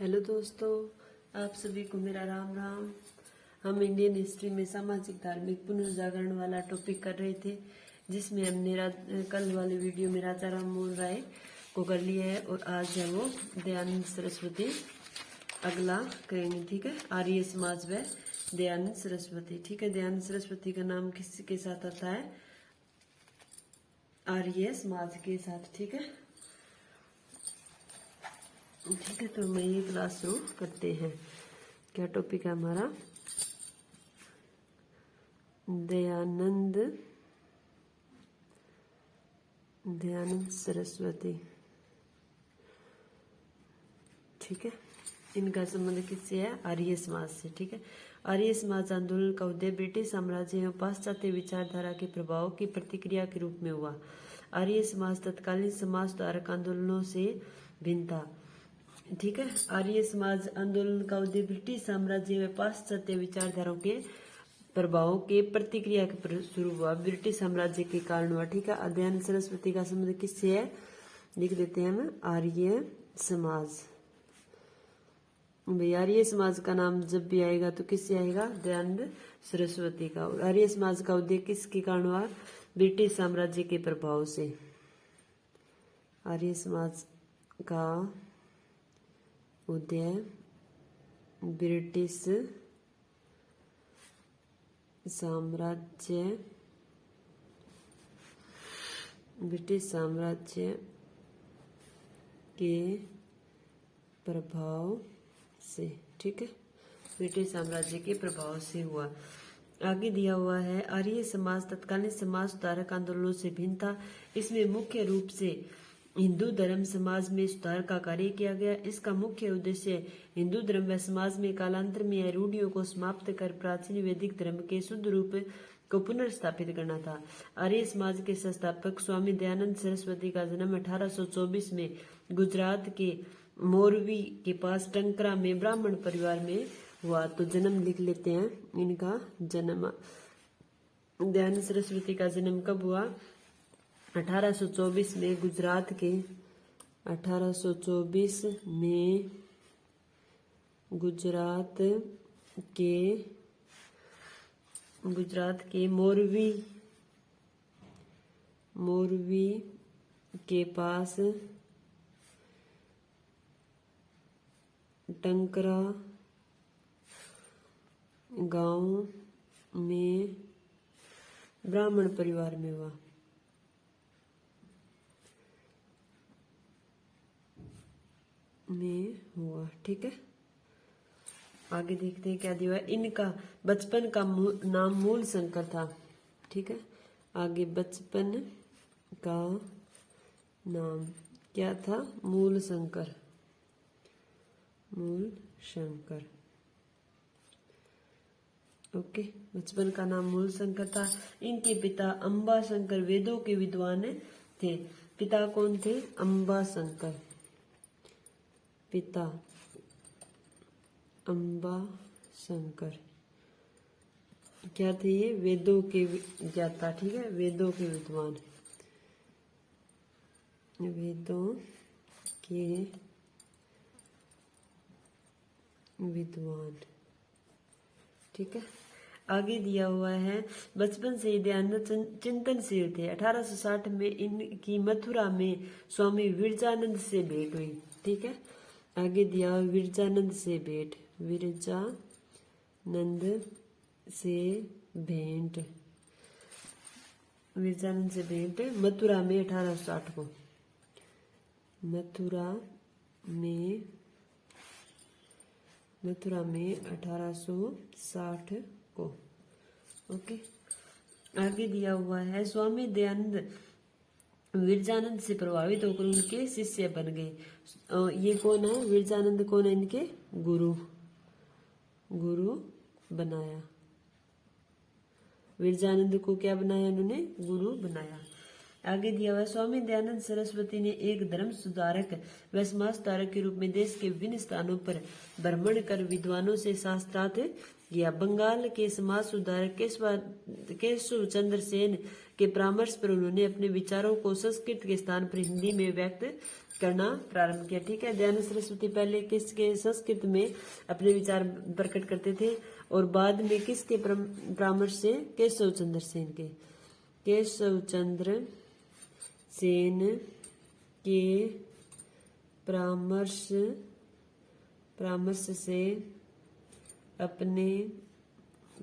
Hello दोस्तों, आप सभी को मेरा राम राम। हम इंडियन हिस्ट्री में सामाजिक धार्मिक पुनर्जागरण वाला टॉपिक कर रहे थे, जिसमें हमने कल वाले वीडियो में राजा राम मोहन राय को कर लिया है और आज है वो दयानंद सरस्वती अगला करेंगे। ठीक है, आर्य समाज व दयानंद सरस्वती। ठीक है, दयानंद सरस्वती का नाम किसके साथ आता है? आर्य समाज के साथ। ठीक है, ठीक है, तो मैं ये क्लास शुरू करते हैं। क्या टॉपिक है हमारा? दयानंद सरस्वती। ठीक है, इनका संबंध किससे है? आर्य समाज से। ठीक है, आर्य समाज आंदोलन का उदय ब्रिटिश साम्राज्य एवं पाश्चात्य विचारधारा के प्रभाव की प्रतिक्रिया के रूप में हुआ। आर्य समाज तत्कालीन समाज सुधारक आंदोलनों से भिन्न था। ठीक है, आर्य समाज आंदोलन का उदय ब्रिटिश साम्राज्य में पाश्चात्य विचारधाराओं के प्रभावों के प्रतिक्रिया के शुरू हुआ, ब्रिटिश साम्राज्य के कारण हुआ। ठीक है, दयानंद सरस्वती का संबंध किससे है? लिख देते हैं हम, आर्य समाज। भाई आर्य समाज का नाम जब भी आएगा तो किससे आएगा? दयानंद सरस्वती का। और आर्य समाज का उदय किसके कारण हुआ? ब्रिटिश साम्राज्य के प्रभाव से। आर्य समाज का उदय ब्रिटिश साम्राज्य के प्रभाव से। ठीक है, ब्रिटिश साम्राज्य के प्रभाव से हुआ। आगे दिया हुआ है, आर्य समाज तत्कालीन समाज सुधारक आंदोलनों से भिन्न था। इसमें मुख्य रूप से हिंदू धर्म समाज में सुधार का कार्य किया गया। इसका मुख्य उद्देश्य हिंदू धर्म व समाज में कालांतर में रूढ़ियों को समाप्त कर प्राचीन वैदिक धर्म के शुद्ध रूप को पुनर्स्थापित करना था। आर्य समाज के संस्थापक स्वामी दयानंद सरस्वती का जन्म 1824 में गुजरात के मोरवी के पास टंकरा में ब्राह्मण परिवार में हुआ। तो जन्म लिख लेते हैं इनका। जन्म दयानंद सरस्वती का जन्म कब हुआ? 1824 में गुजरात के 1824 में गुजरात के मोरवी के पास टंकरा गांव में ब्राह्मण परिवार में हुआ। ठीक है, आगे देखते हैं क्या दिया है। इनका बचपन का नाम मूल शंकर था। ठीक है, आगे बचपन का नाम क्या था? मूल शंकर। ओके, बचपन का नाम मूल शंकर था। इनके पिता अंबा शंकर वेदों के विद्वान थे। पिता कौन थे? अंबा शंकर। पिता अंबा शंकर क्या थे? ये वेदों के ज्ञाता। ठीक है, वेदों के विद्वान। ठीक है, आगे दिया हुआ है, बचपन से ही दयानंद चिंतनशील थे। 1860 में इनकी मथुरा में स्वामी विरजानंद से भेंट हुई। ठीक है, आगे दिया विरजानंद से भेंट मथुरा में 1860 को। मथुरा में 1860 को। ओके, आगे दिया हुआ है, स्वामी दयानंद विरजानंद से प्रभावित होकर उनके शिष्य बन गए। ये कौन है? विरजानंद कौन है? इनके गुरु बनाया। विरजानंद को क्या बनाया इन्होंने? गुरु बनाया। आगे दिया हुआ, स्वामी दयानंद सरस्वती ने एक धर्म सुधारक व समाज सुधारक के रूप में देश के विभिन्न स्थानों पर भ्रमण कर विद्वानों से शास्त्रार्थ किया। बंगाल के समाज सुधारक केशव चंद्र सेन के परामर्श पर उन्होंने अपने विचारों को संस्कृत के स्थान पर हिंदी में व्यक्त करना प्रारंभ किया। ठीक है, दयानंद सरस्वती पहले किसके संस्कृत में अपने विचार प्रकट करते थे और बाद में किसके परामर्श से, केशव चंद्र सेन के, केशव चंद्र सेन के परामर्श से अपने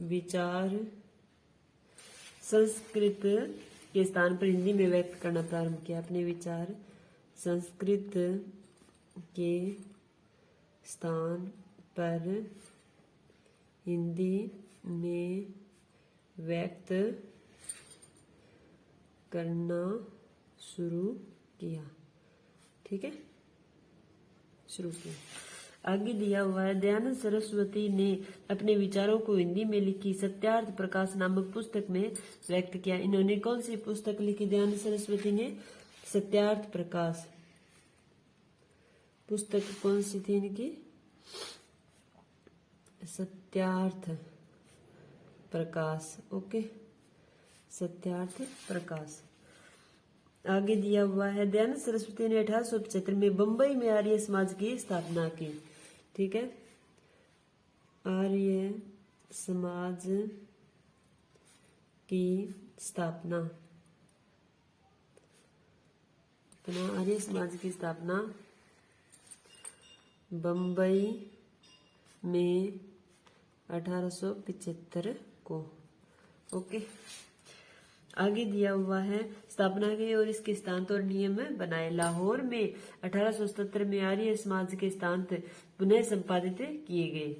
विचार संस्कृत के स्थान पर हिंदी में व्यक्त करना प्रारंभ किया। अपने विचार संस्कृत के स्थान पर हिंदी में व्यक्त करना शुरू किया। ठीक है, शुरू किया। आगे दिया हुआ है, दयानंद सरस्वती ने अपने विचारों को हिंदी में लिखी सत्यार्थ प्रकाश नामक पुस्तक में व्यक्त किया। इन्होंने कौन सी पुस्तक लिखी? दयानंद सरस्वती ने सत्यार्थ प्रकाश पुस्तक कौन सी थी इनकी? सत्यार्थ प्रकाश। ओके, सत्यार्थ प्रकाश। आगे दिया हुआ है, दयानंद सरस्वती ने 1875 में बंबई में आर्य समाज की स्थापना की। ठीक है, आर्य समाज की स्थापना, आर्य समाज की स्थापना बंबई में 1875 को। ओके, आगे दिया हुआ है, स्थापना की और इसके सिद्धांत और नियम बनाए। लाहौर में 1877 में आर्य समाज के सिद्धांत पुनः संपादित किए गए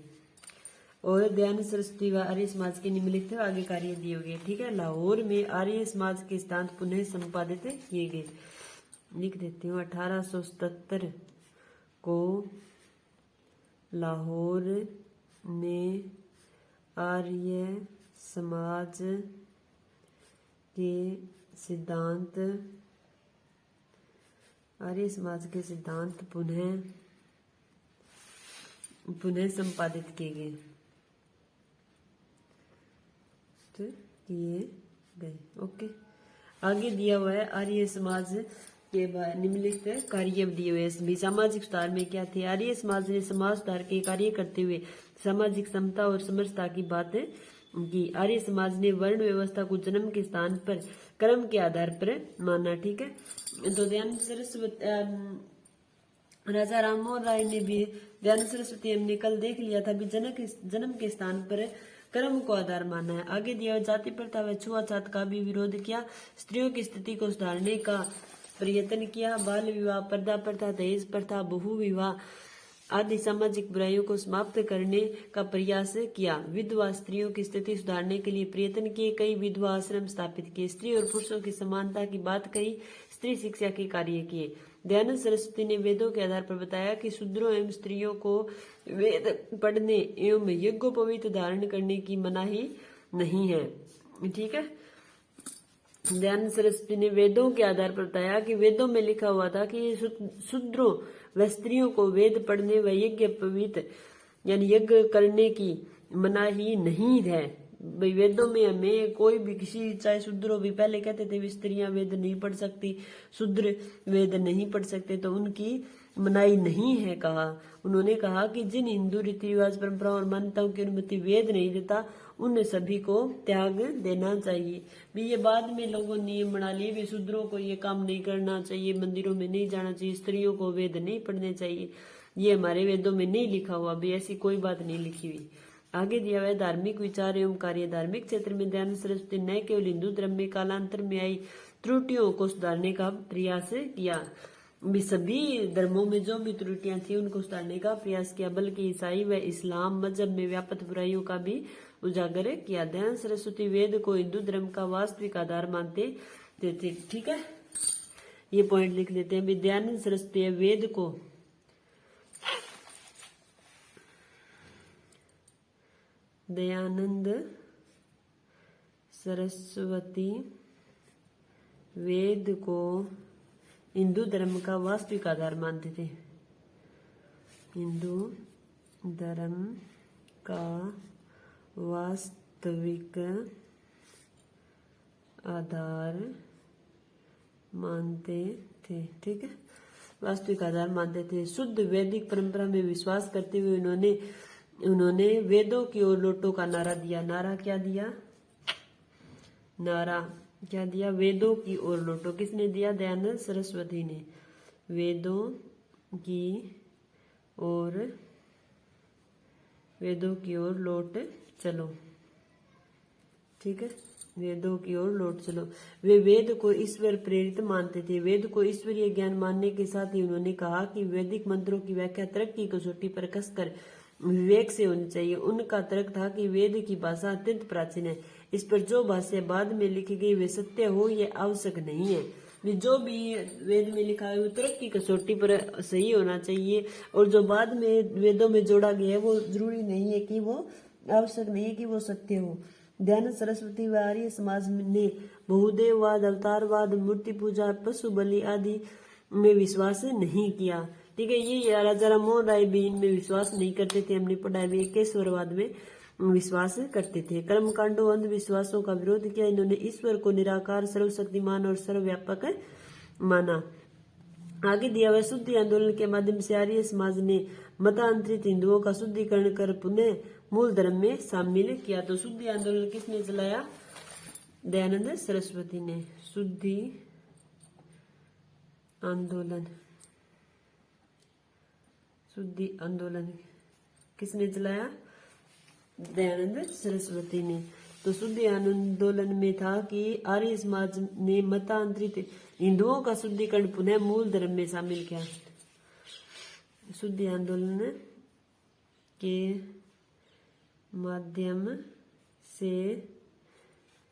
और दयानंद सरस्वती व आर्य समाज के निम्नलिखित आगे कार्य दिए गए। ठीक है, लाहौर में आर्य समाज के सिद्धांत पुनः संपादित किए गए। लिख देती हूँ, 1877 को लाहौर में आर्य समाज के सिद्धांत, आर्य समाज के सिद्धांत पुनः संपादित किए गए, तो किए गए। ओके, आगे दिया हुआ है, आर्य समाज के निम्नलिखित कार्य दिए हुए भी। सामाजिक सुधार में क्या थे? आर्य समाज ने समाज सुधार के कार्य करते हुए सामाजिक समता और समरसता की बात की। आर्य समाज ने वर्ण व्यवस्था को जन्म के स्थान पर कर्म के आधार पर माना। ठीक है, तो दयानंद सरस्वती, राजा राममोहन राय ने भी दयानंद सरस्वती हमने कल देख लिया था भी जन्म के स्थान पर कर्म को आधार माना है। आगे दिया, जाति प्रथा व छुआछात का भी विरोध किया, स्त्रियों की स्थिति को सुधारने का प्रयत्न किया, बाल विवाह, पर्दा प्रथा, दहेज प्रथा, बहु विवाह आदि सामाजिक बुराइयों को समाप्त करने का प्रयास किया। विधवा स्त्रियों की स्थिति सुधारने के लिए प्रयत्न किए, कई विधवा आश्रम स्थापित किए, स्त्री और पुरुषों की समानता की बात कही, स्त्री शिक्षा के कार्य किए। दयानंद सरस्वती ने वेदों के आधार पर बताया कि शूद्रों एवं स्त्रियों को वेद पढ़ने एवं यज्ञोपवीत धारण करने की मनाही नहीं है। ठीक है, दयानंद सरस्वती ने वेदों के आधार पर बताया कि वेदों में लिखा हुआ था कि शूद्रों व स्त्रियों को वेद पढ़ने व यज्ञ पवित्र यानी यज्ञ करने की मनाही नहीं है। भाई वेदों में हमें कोई भी किसी, चाहे शूद्रों भी पहले कहते थे भी स्त्रियां वेद नहीं पढ़ सकती, शूद्र वेद नहीं पढ़ सकते, तो उनकी मनाही नहीं है। कहा, उन्होंने कहा कि जिन हिंदू रीति रिवाज परंपराओं और मान्यताओं की अनुमति वेद नहीं देता उन सभी को त्याग देना चाहिए। भी ये बाद में लोगों ने नियम बना लिए भी शूद्रों को ये काम नहीं करना चाहिए, मंदिरों में नहीं जाना चाहिए, स्त्रियों को वेद नहीं पढ़ने चाहिए, ये हमारे वेदों में नहीं लिखा हुआ, भी ऐसी कोई बात नहीं लिखी हुई। आगे दिया हुआ है, धार्मिक विचार एवं कार्य। धार्मिक क्षेत्र में दयानंद सरस्वती न केवल हिंदू धर्म में कालांतर में आई त्रुटियों को सुधारने का प्रयास किया, भी सभी धर्मों में जो भी त्रुटियां थी उनको सुधारने का प्रयास किया, बल्कि ईसाई व इस्लाम मजहब में व्याप्त बुराइयों का भी उजागर किया। दयानंद सरस्वती वेद को हिंदू धर्म का वास्तविक आधार मानते थे। ठीक है, ये पॉइंट लिख लेते हैं भी। दयानंद सरस्वती वेद को दयानंद सरस्वती वेद को हिंदू धर्म का वास्तविक आधार मानते थे, हिंदू धर्म का वास्तविक आधार मानते थे। ठीक है, वास्तविक आधार मानते थे। शुद्ध वैदिक परंपरा में विश्वास करते हुए उन्होंने वेदों की ओर लौटो का नारा दिया। नारा क्या दिया? नारा क्या दिया? वेदों की ओर लौटो। किसने दिया? दयानंद सरस्वती ने। वेदों की ओर लौट चलो। ठीक है, वेदों की ओर लौट चलो। वे वेद को ईश्वर प्रेरित मानते थे। वेद को ईश्वरीय ज्ञान मानने के साथ ही उन्होंने कहा कि वैदिक मंत्रों की व्याख्या तर्क की कसौटी पर कसकर विवेक से होनी चाहिए। उनका तर्क था कि वेद की भाषा अत्यंत प्राचीन है, इस पर जो भाषा बाद में लिखी गई वे सत्य हो ये आवश्यक नहीं है। जो भी वेद में लिखा है वो तर्क की कसौटी पर सही होना चाहिए, और जो बाद में वेदों में जोड़ा गया है वो जरूरी नहीं है कि वो आवश्यक नहीं है कि वो सत्य हो। दयानंद सरस्वती व आर्य समाज ने बहुदेववाद, अवतारवाद, मूर्ति पूजा, पशु बलि आदि में विश्वास नहीं किया। ठीक है, ये राजा राममोहन राय भी इनमें विश्वास नहीं करते थे। हमने पढ़ा है, एकेश्वरवाद में विश्वास करते थे। कर्म कांडों, अंधविश्वासों का विरोध किया। इन्होंने ईश्वर को निराकार, सर्वशक्तिमान और सर्वव्यापक माना। आगे दिया हुआ शुद्धि आंदोलन के माध्यम से आर्य समाज ने मतांतरित हिंदुओं का शुद्धिकरण कर पुनः मूल धर्म में शामिल किया। तो शुद्धि आंदोलन किसने चलाया? दयानंद सरस्वती ने। शुद्धि आंदोलन किसने चलाया? दयानंद सरस्वती ने। तो शुद्धि आंदोलन में था कि आर्य समाज ने मतांतरित हिंदुओं का शुद्धिकरण पुनः मूल धर्म में शामिल किया। शुद्धि आंदोलन के माध्यम से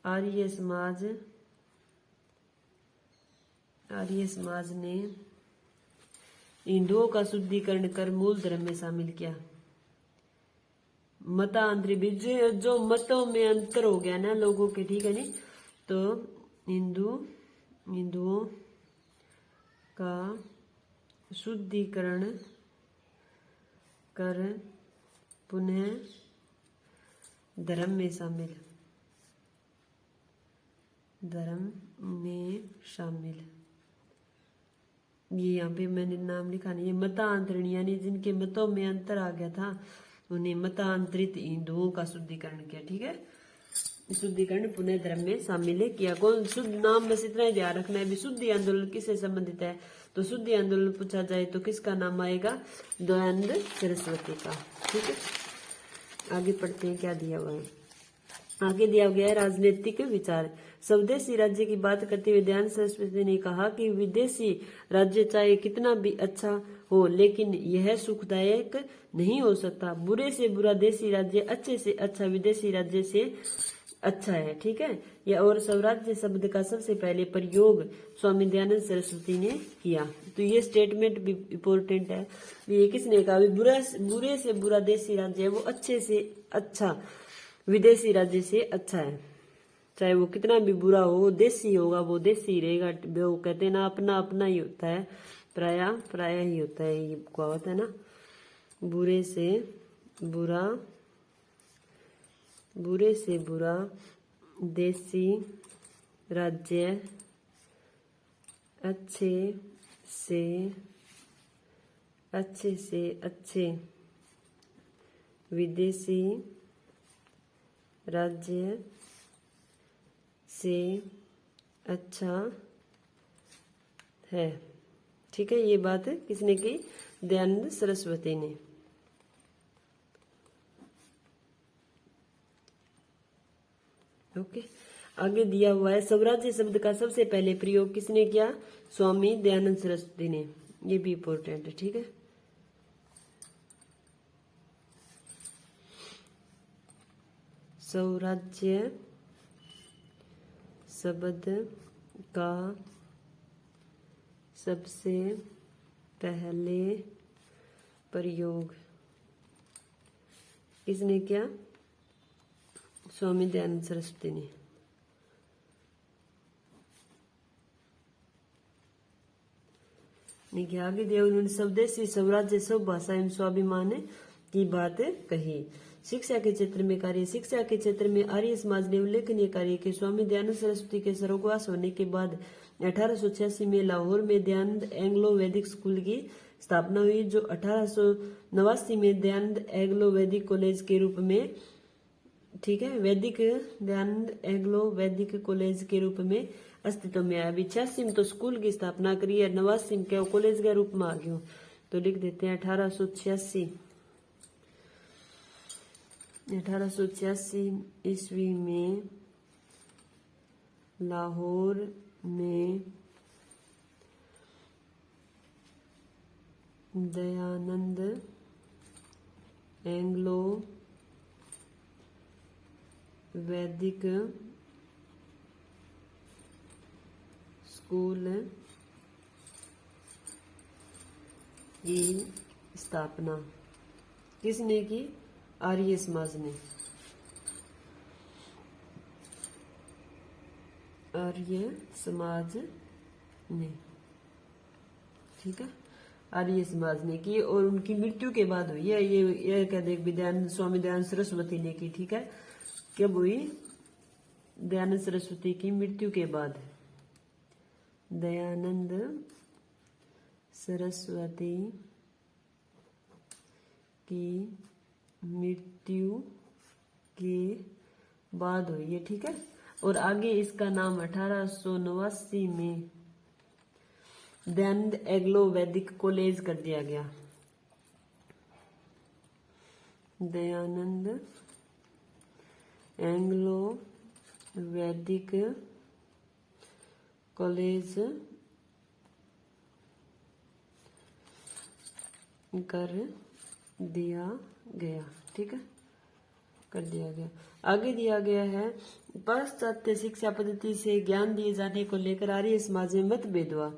आर्य समाज ने हिंदुओं का शुद्धिकरण कर मूल धर्म में शामिल किया। मतांतरित जो मतों में अंतर हो गया ना लोगों के, ठीक है नहीं, तो हिंदुओं का शुद्धिकरण कर पुनः धर्म में शामिल। ये यहाँ पे मैंने नाम लिखा नहीं है। मतांतरण यानी जिनके मतों में अंतर आ गया था उन्हें मतांतरित हिंदुओं का शुद्धिकरण किया। ठीक है, शुद्धिकरण पुनः धर्म में शामिल किया। कौन? शुद्ध नाम बस इतना ही ध्यान रखना है। शुद्धि आंदोलन किससे संबंधित है? तो शुद्धि आंदोलन पूछा जाए तो किसका नाम आएगा? दयानंद सरस्वती का। ठीक है, आगे पढ़ते हैं क्या दिया हुआ है। आगे दिया गया है राजनीतिक विचार। स्वदेशी राज्य की बात करते हुए दयानंद सरस्वती ने कहा कि विदेशी राज्य चाहे कितना भी अच्छा हो लेकिन यह सुखदायक नहीं हो सकता। बुरे से बुरा देशी राज्य अच्छे से अच्छा विदेशी राज्य से अच्छा है। ठीक है, यह और स्वराज्य शब्द का सबसे पहले प्रयोग स्वामी दयानंद सरस्वती ने किया। तो ये स्टेटमेंट भी इम्पोर्टेंट है। ये किसने कहा? बुरे से बुरा देशी राज्य है वो अच्छे से अच्छा विदेशी राज्य से अच्छा है। चाहे वो कितना भी बुरा हो, देशी होगा वो देशी ही रहेगा। वो कहते हैं ना, अपना अपना ही होता है, पराया ही होता है। ये कहावत है ना, बुरे से बुरा देशी राज्य अच्छे से अच्छे विदेशी राज्य से अच्छा है। ठीक है, ये बात किसने की? दयानंद सरस्वती ने। ओके, आगे दिया हुआ है स्वराज्य शब्द का सबसे पहले प्रयोग किसने किया? स्वामी दयानंद सरस्वती ने। ये भी इम्पोर्टेंट है। ठीक है, स्वराज्य शब्द का सबसे पहले प्रयोग किसने किया? स्वामी दयानंद सरस्वती ने। आगे दिया उन्होंने स्वदेशी, स्वराज्य, सब भाषा एवं स्वाभिमान की बात कही। शिक्षा के क्षेत्र में कार्य। शिक्षा के क्षेत्र में आर्य समाज ने उल्लेखनीय कार्य किए। स्वामी दयानंद सरस्वती के स्वर्गवास होने के बाद 1886 में लाहौर में दयानंद एंग्लो वैदिक स्कूल की स्थापना हुई, जो 1889 में दयानंद एंग्लो वैदिक कॉलेज के रूप में, ठीक है, दयानंद एंग्लो वैदिक कॉलेज के रूप में अस्तित्व में आया। अभी 86 में तो स्कूल की स्थापना करी है, 89 में क्या कॉलेज के रूप में आ गया, तो लिख देते हैं 1886 ईस्वी में लाहौर में दयानंद एंग्लो वैदिक स्कूल की स्थापना किसने की? आर्य समाज ने। आर्य समाज ने, ठीक है, आर्य समाज ने की, और उनकी मृत्यु के बाद हुई है। ये क्या देख, दयानंद स्वामी दयानंद सरस्वती ने की, ठीक है। कब हुई? दयानंद सरस्वती की मृत्यु के बाद। दयानंद सरस्वती की मृत्यु के बाद हुई है, ठीक है। और आगे इसका नाम 1889 में दयानंद एंग्लो वैदिक कॉलेज कर दिया गया। दयानंद एंग्लो वैदिक कॉलेज कर दिया गया, ठीक है, कर दिया गया। आगे दिया गया है, पाश्चात्य शिक्षा पद्धति से ज्ञान दिए जाने को लेकर आर्य समाज में मतभेद हुआ।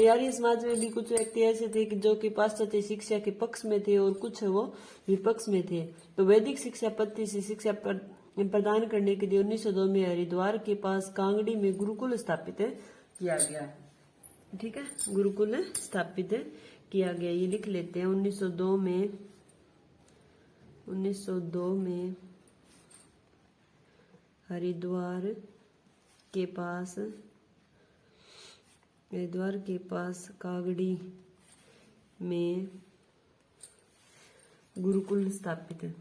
आर्य समाज में भी कुछ व्यक्ति ऐसे थे कि जो कि पाश्चात्य शिक्षा के पक्ष में थे और कुछ वो विपक्ष में थे। तो वैदिक शिक्षा पद्धति से शिक्षा प्रदान करने के लिए 1902 में हरिद्वार के पास कांगड़ी में गुरुकुल स्थापित किया गया, ठीक है, गुरुकुल स्थापित किया गया। ये लिख लेते हैं। 1902 में हरिद्वार के पास कागड़ी में गुरुकुल स्थापित,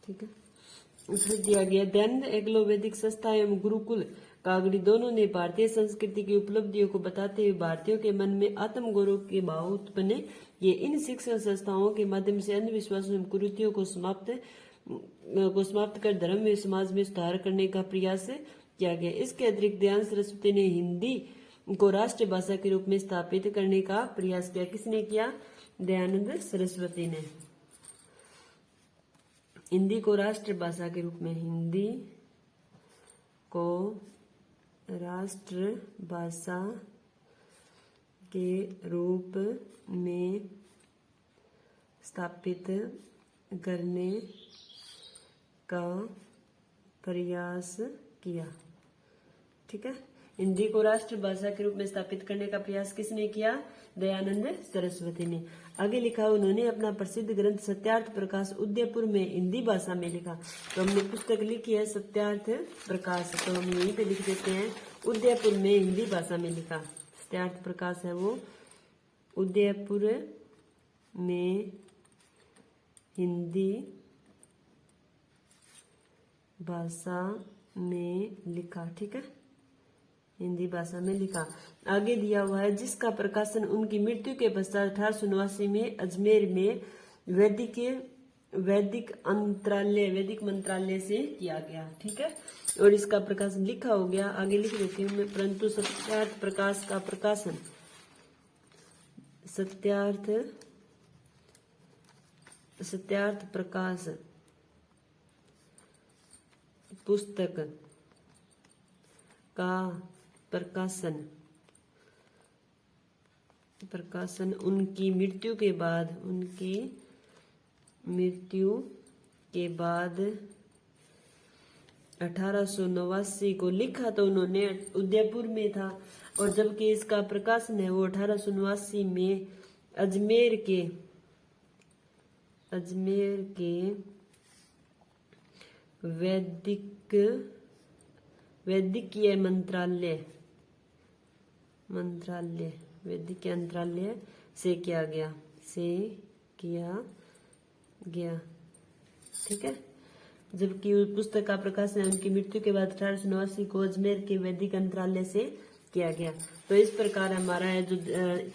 ठीक है। फिर दिया गया, दयानंद एंग्लो वैदिक संस्था एवं गुरुकुल कागड़ी दोनों ने भारतीय संस्कृति की उपलब्धियों को बताते हुए भारतीयों के मन में आत्मगौरव के भाव उत्पन्न किए। इन शिक्षण संस्थाओं के माध्यम से अंधविश्वास एवं कुरीतियों को समाप्त कर धर्म व समाज में सुधार करने का प्रयास किया गया। इसके अतिरिक्त दयानंद सरस्वती ने हिंदी को राष्ट्रभाषा के रूप में स्थापित करने का प्रयास किया। किसने किया? दयानंद सरस्वती ने हिंदी को राष्ट्रभाषा के रूप में, हिंदी को राष्ट्रभाषा के रूप में स्थापित करने का प्रयास किया, ठीक है। हिंदी को राष्ट्रभाषा के रूप में स्थापित करने का प्रयास किसने किया? दयानंद सरस्वती ने। आगे लिखा, उन्होंने अपना प्रसिद्ध ग्रंथ सत्यार्थ प्रकाश उदयपुर में हिंदी भाषा में लिखा। तो हमने पुस्तक लिखी है सत्यार्थ प्रकाश, तो हम यहीं पे लिख देते हैं उदयपुर में हिंदी भाषा में लिखा। सत्यार्थ प्रकाश है वो उदयपुर में हिंदी भाषा में लिखा, ठीक है, हिंदी भाषा में लिखा। आगे दिया हुआ है, जिसका प्रकाशन उनकी मृत्यु के पश्चात 1889 में अजमेर में वैदिक मंत्रालय से किया गया, ठीक है। और इसका प्रकाशन लिखा हो गया, आगे लिख देती हूँ मैं। परंतु सत्यार्थ प्रकाश का प्रकाशन, सत्यार्थ प्रकाश पुस्तक का प्रकाशन उनकी मृत्यु के बाद 1889 को लिखा। तो उन्होंने उदयपुर में था, और जबकि इसका प्रकाशन है वो 1889 में अजमेर के वैद्यकीय मंत्रालय वैद्यकीय मंत्रालय से किया गया ठीक है। जबकि उस पुस्तक का प्रकाशन उनकी मृत्यु के बाद 1889 को अजमेर के वैदिक मंत्रालय से किया गया। तो इस प्रकार हमारा है जो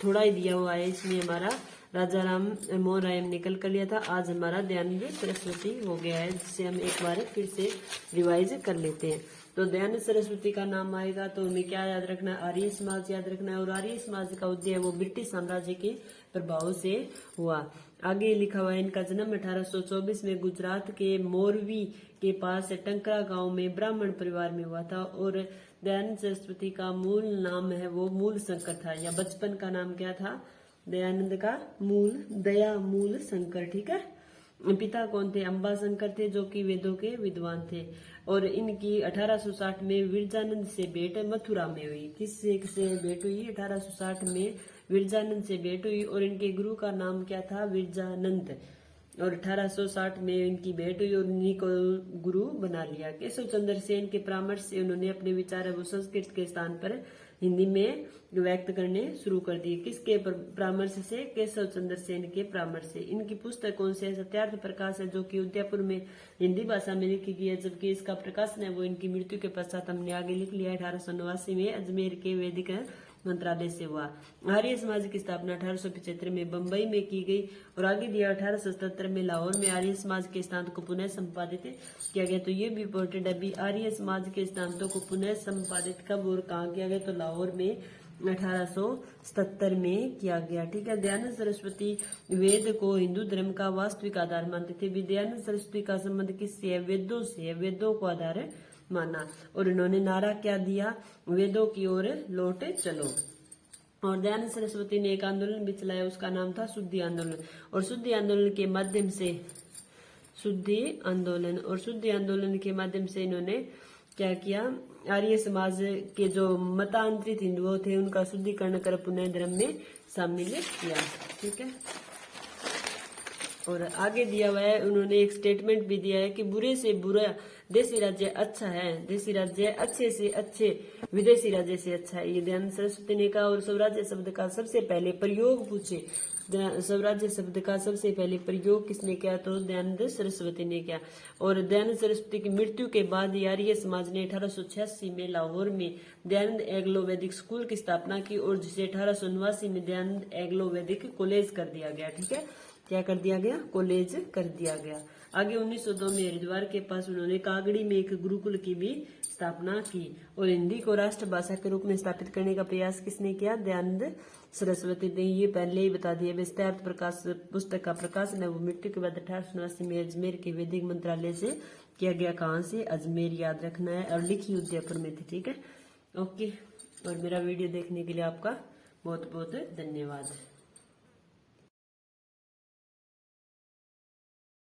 थोड़ा ही दिया हुआ है, इसमें हमारा राजा राम मोहन राय निकल कर लिया था। आज हमारा दयानंद सरस्वती हो गया है, जिसे हम एक बार फिर से रिवाइज कर लेते हैं। तो दयानंद सरस्वती का नाम आएगा तो हमें क्या याद रखना है, आर्य समाज याद रखना है। और आर्य समाज का उदय वो ब्रिटिश साम्राज्य के प्रभाव से हुआ। आगे लिखा हुआ है इनका जन्म 1824 में गुजरात के मोरवी के पास टंकरा गांव में ब्राह्मण परिवार में हुआ था। और दयानंद सरस्वती का मूल नाम है वो मूल शंकर था, या बचपन का नाम क्या था दयानंद का, मूल शंकर, ठीक है। पिता कौन थे, अंबा शंकर थे, जो कि वेदों के विद्वान थे। और इनकी 1860 में विरजानंद से भेंट मथुरा में हुई। किससे भेंट हुई, 1860 में विरजानंद से भेंट हुई। और इनके गुरु का नाम क्या था, विरजानंद। और 1860 में इनकी भेंट हुई और इन्हीं को गुरु बना लिया। केशव चंद्र सेन के परामर्श से उन्होंने अपने विचार वो संस्कृत के स्थान पर हिंदी में व्यक्त करने शुरू कर दिए। किसके परामर्श से, केशव चंद्र सेन के परामर्श से। इनकी पुस्तक कौन सी है, सत्यार्थ प्रकाश है, जो कि उदयपुर में हिंदी भाषा में लिखी गई है। जबकि इसका प्रकाशन है वो इनकी मृत्यु के पश्चात हमने आगे लिख लिया है 1889 में अजमेर के वैदिक मंत्रालय से हुआ। आर्य समाज की स्थापना 1875 में बंबई में की गई। और आगे दिया 1877 में लाहौर में आर्य समाज के सिद्धांत को पुनः संपादित किया गया। तो ये भी इम्पोर्टेंट है अभी, आर्य समाज के सिद्धांतों को पुनः संपादित कब और कहाँ किया गया, तो लाहौर में 1877 में किया गया, ठीक है। दयानंद सरस्वती वेद को हिंदू धर्म का वास्तविक आधार मानते थे। दयानंद सरस्वती का संबंध किससे है, वेदों से है, वेदों को आधार माना। और इन्होंने नारा क्या दिया, वेदों की ओर लौट चलो। और दयानंद सरस्वती ने एक आंदोलन भी चलाया, उसका नाम था शुद्धि आंदोलन। और शुद्धि आंदोलन के माध्यम से इन्होंने क्या किया, आर्य समाज के जो मतांतरित हिंदुओं थे उनका शुद्धिकरण कर पुनः धर्म में शामिल किया, ठीक है। और आगे दिया हुआ है, उन्होंने एक स्टेटमेंट भी दिया है कि बुरे से बुरा देसी राज्य अच्छा है, देसी राज्य अच्छे से अच्छे विदेशी राज्य से अच्छा है, ये दयानंद सरस्वती ने कहा। और स्वराज्य शब्द का सबसे पहले प्रयोग पूछे, स्वराज्य शब्द का सबसे पहले प्रयोग किसने किया, तो दयानंद सरस्वती ने किया। और दयानंद सरस्वती की मृत्यु के बाद आर्य समाज ने 1886 में लाहौर में दयानंद एंग्लो वैदिक स्कूल की स्थापना की, और जिसे 1889 में दयानंद एंग्लो वैदिक कॉलेज कर दिया गया, ठीक है। क्या कर दिया गया, कॉलेज कर दिया गया। आगे 1902 में हरिद्वार के पास उन्होंने कागड़ी में एक गुरुकुल की भी स्थापना की। और हिंदी को राष्ट्रभाषा के रूप में स्थापित करने का प्रयास किसने किया, दयानंद सरस्वती ने। ये पहले ही बता दिया। विस्तार प्रकाश पुस्तक का प्रकाशन है वो मृत्यु के बाद 1889 में अजमेर के वैदिक मंत्रालय से किया गया। कहाँ से, अजमेर याद रखना है। और लिखी उदयपुर में थी, ठीक है। ओके, और मेरा वीडियो देखने के लिए आपका बहुत बहुत धन्यवाद।